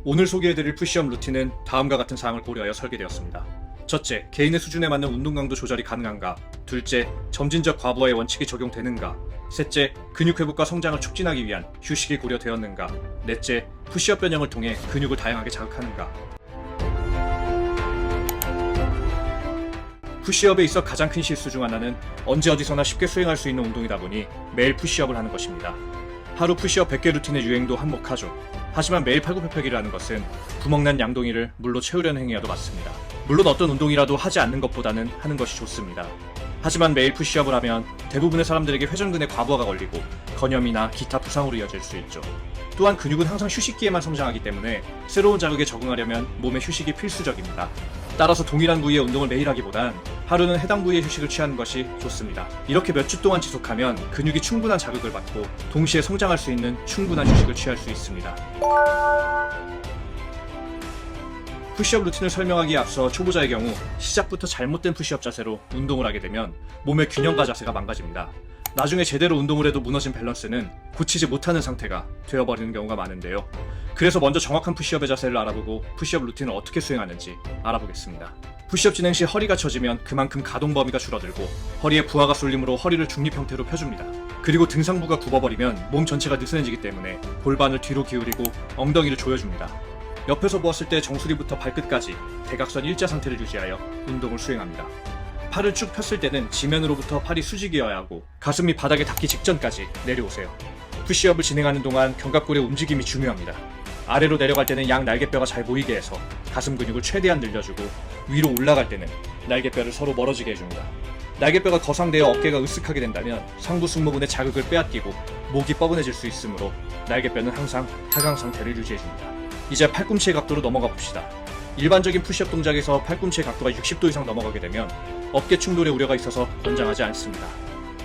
오늘 소개해드릴 푸시업 루틴은 다음과 같은 사항을 고려하여 설계되었습니다. 첫째, 개인의 수준에 맞는 운동 강도 조절이 가능한가? 둘째, 점진적 과부하의 원칙이 적용되는가? 셋째, 근육 회복과 성장을 촉진하기 위한 휴식이 고려되었는가? 넷째, 푸시업 변형을 통해 근육을 다양하게 자극하는가? 푸시업에 있어 가장 큰 실수 중 하나는 언제 어디서나 쉽게 수행할 수 있는 운동이다 보니 매일 푸시업을 하는 것입니다. 하루 푸시업 100개 루틴의 유행도 한몫하죠. 하지만 매일 팔굽혀펴기를 하는 것은 구멍난 양동이를 물로 채우려는 행위와도 맞습니다. 물론 어떤 운동이라도 하지 않는 것보다는 하는 것이 좋습니다. 하지만 매일 푸시업을 하면 대부분의 사람들에게 회전근의 과부하가 걸리고 건염이나 기타 부상으로 이어질 수 있죠. 또한 근육은 항상 휴식기에만 성장하기 때문에 새로운 자극에 적응하려면 몸의 휴식이 필수적입니다. 따라서 동일한 부위의 운동을 매일 하기보단 하루는 해당 부위의 휴식을 취하는 것이 좋습니다. 이렇게 몇 주 동안 지속하면 근육이 충분한 자극을 받고 동시에 성장할 수 있는 충분한 휴식을 취할 수 있습니다. 푸시업 루틴을 설명하기에 앞서 초보자의 경우 시작부터 잘못된 푸시업 자세로 운동을 하게 되면 몸의 균형과 자세가 망가집니다. 나중에 제대로 운동을 해도 무너진 밸런스는 고치지 못하는 상태가 되어버리는 경우가 많은데요. 그래서 먼저 정확한 푸시업의 자세를 알아보고 푸시업 루틴을 어떻게 수행하는지 알아보겠습니다. 푸시업 진행 시 허리가 처지면 그만큼 가동 범위가 줄어들고 허리에 부하가 쏠림으로 허리를 중립 형태로 펴줍니다. 그리고 등상부가 굽어버리면 몸 전체가 느슨해지기 때문에 골반을 뒤로 기울이고 엉덩이를 조여줍니다. 옆에서 보았을 때 정수리부터 발끝까지 대각선 일자 상태를 유지하여 운동을 수행합니다. 팔을 쭉 폈을 때는 지면으로부터 팔이 수직이어야 하고 가슴이 바닥에 닿기 직전까지 내려오세요. 푸시업을 진행하는 동안 견갑골의 움직임이 중요합니다. 아래로 내려갈 때는 양 날개뼈가 잘 보이게 해서 가슴 근육을 최대한 늘려주고 위로 올라갈 때는 날개뼈를 서로 멀어지게 해줍니다. 날개뼈가 거상되어 어깨가 으쓱하게 된다면 상부 승모근의 자극을 빼앗기고 목이 뻐근해질 수 있으므로 날개뼈는 항상 하강 상태를 유지해줍니다. 이제 팔꿈치의 각도로 넘어가 봅시다. 일반적인 푸시업 동작에서 팔꿈치의 각도가 60도 이상 넘어가게 되면 어깨 충돌의 우려가 있어서 권장하지 않습니다.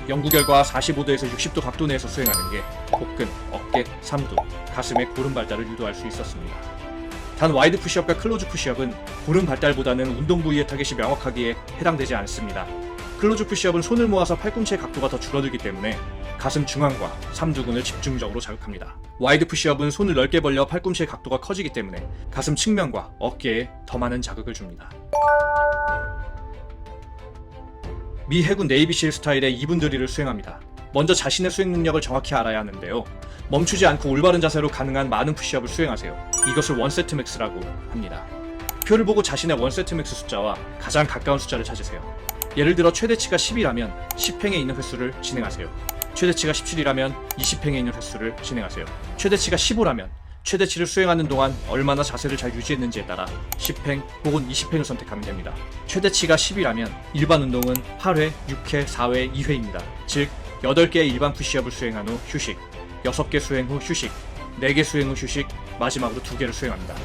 연구 결과 45도에서 60도 각도 내에서 수행하는 게 복근, 어깨, 삼두, 가슴의 고름 발달을 유도할 수 있었습니다. 단 와이드 푸시업과 클로즈 푸시업은 고름 발달보다는 운동 부위의 타겟이 명확하기에 해당되지 않습니다. 클로즈 푸시업은 손을 모아서 팔꿈치의 각도가 더 줄어들기 때문에 가슴 중앙과 삼두근을 집중적으로 자극합니다. 와이드 푸시업은 손을 넓게 벌려 팔꿈치의 각도가 커지기 때문에 가슴 측면과 어깨에 더 많은 자극을 줍니다. 미 해군 네이비실 스타일의 2분 드릴을 수행합니다. 먼저 자신의 수행 능력을 정확히 알아야 하는데요. 멈추지 않고 올바른 자세로 가능한 많은 푸시업을 수행하세요. 이것을 1세트 맥스라고 합니다. 표를 보고 자신의 1세트 맥스 숫자와 가장 가까운 숫자를 찾으세요. 예를 들어 최대치가 10이라면 10횡에 있는 횟수를 진행하세요. 최대치가 17이라면 20횡에 있는 횟수를 진행하세요. 최대치가 15라면 최대치를 수행하는 동안 얼마나 자세를 잘 유지했는지에 따라 10횡 혹은 20횡을 선택하면 됩니다. 최대치가 10이라면 일반 운동은 8회, 6회, 4회, 2회입니다. 즉 8개의 일반 푸시업을 수행한 후 휴식, 6개 수행 후 휴식, 4개 수행 후 휴식, 마지막으로 2개를 수행합니다.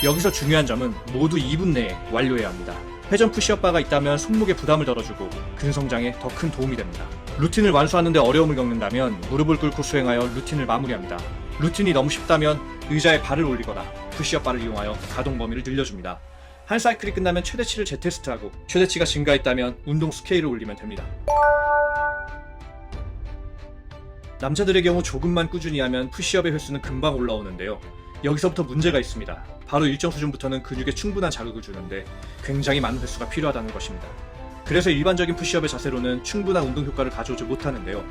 여기서 중요한 점은 모두 2분 내에 완료해야 합니다. 회전 푸시업 바가 있다면 손목에 부담을 덜어주고 근성장에 더 큰 도움이 됩니다. 루틴을 완수하는 데 어려움을 겪는다면 무릎을 꿇고 수행하여 루틴을 마무리합니다. 루틴이 너무 쉽다면 의자에 발을 올리거나 푸시업 바를 이용하여 가동 범위를 늘려줍니다. 한 사이클이 끝나면 최대치를 재테스트하고 최대치가 증가했다면 운동 스케일을 올리면 됩니다. 남자들의 경우 조금만 꾸준히 하면 푸시업의 횟수는 금방 올라오는데요. 여기서부터 문제가 있습니다. 바로 일정 수준부터는 근육에 충분한 자극을 주는데 굉장히 많은 횟수가 필요하다는 것입니다. 그래서 일반적인 푸시업의 자세로는 충분한 운동 효과를 가져오지 못하는데요.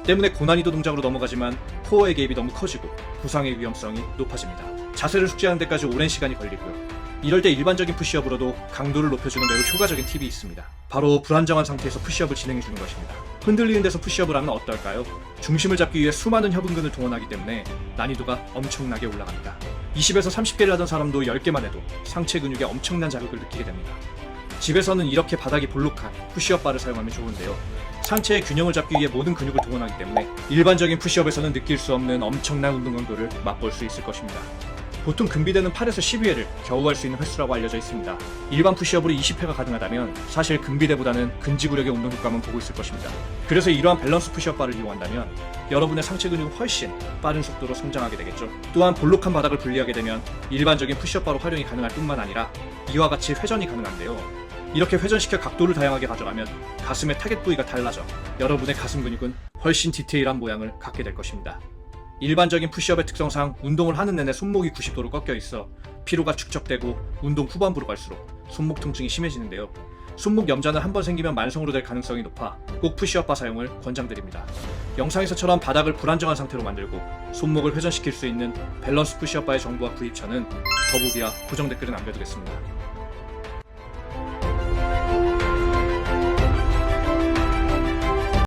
때문에 고난이도 동작으로 넘어가지만 코어의 개입이 너무 커지고 부상의 위험성이 높아집니다. 자세를 숙지하는 데까지 오랜 시간이 걸리고요. 이럴 때 일반적인 푸시업으로도 강도를 높여주는 매우 효과적인 팁이 있습니다. 바로 불안정한 상태에서 푸시업을 진행해주는 것입니다. 흔들리는 데서 푸시업을 하면 어떨까요? 중심을 잡기 위해 수많은 협응근을 동원하기 때문에 난이도가 엄청나게 올라갑니다. 20에서 30개를 하던 사람도 10개만 해도 상체 근육에 엄청난 자극을 느끼게 됩니다. 집에서는 이렇게 바닥이 볼록한 푸시업 바를 사용하면 좋은데요. 상체의 균형을 잡기 위해 모든 근육을 동원하기 때문에 일반적인 푸시업에서는 느낄 수 없는 엄청난 운동 강도를 맛볼 수 있을 것입니다. 보통 금비대는 8에서 12회를 겨우 할 수 있는 횟수라고 알려져 있습니다. 일반 푸시업으로 20회가 가능하다면 사실 금비대보다는 근지구력의 운동 효과만 보고 있을 것입니다. 그래서 이러한 밸런스 푸시업 바를 이용한다면 여러분의 상체 근육은 훨씬 빠른 속도로 성장하게 되겠죠. 또한 볼록한 바닥을 분리하게 되면 일반적인 푸시업 바로 활용이 가능할 뿐만 아니라 이와 같이 회전이 가능한데요. 이렇게 회전시켜 각도를 다양하게 가져가면 가슴의 타겟 부위가 달라져 여러분의 가슴 근육은 훨씬 디테일한 모양을 갖게 될 것입니다. 일반적인 푸시업의 특성상 운동을 하는 내내 손목이 90도로 꺾여 있어 피로가 축적되고 운동 후반부로 갈수록 손목 통증이 심해지는데요. 손목 염좌는 한번 생기면 만성으로 될 가능성이 높아 꼭 푸시업바 사용을 권장드립니다. 영상에서처럼 바닥을 불안정한 상태로 만들고 손목을 회전시킬 수 있는 밸런스 푸시업바의 정보와 구입처는 더보기와 고정 댓글에 남겨두겠습니다.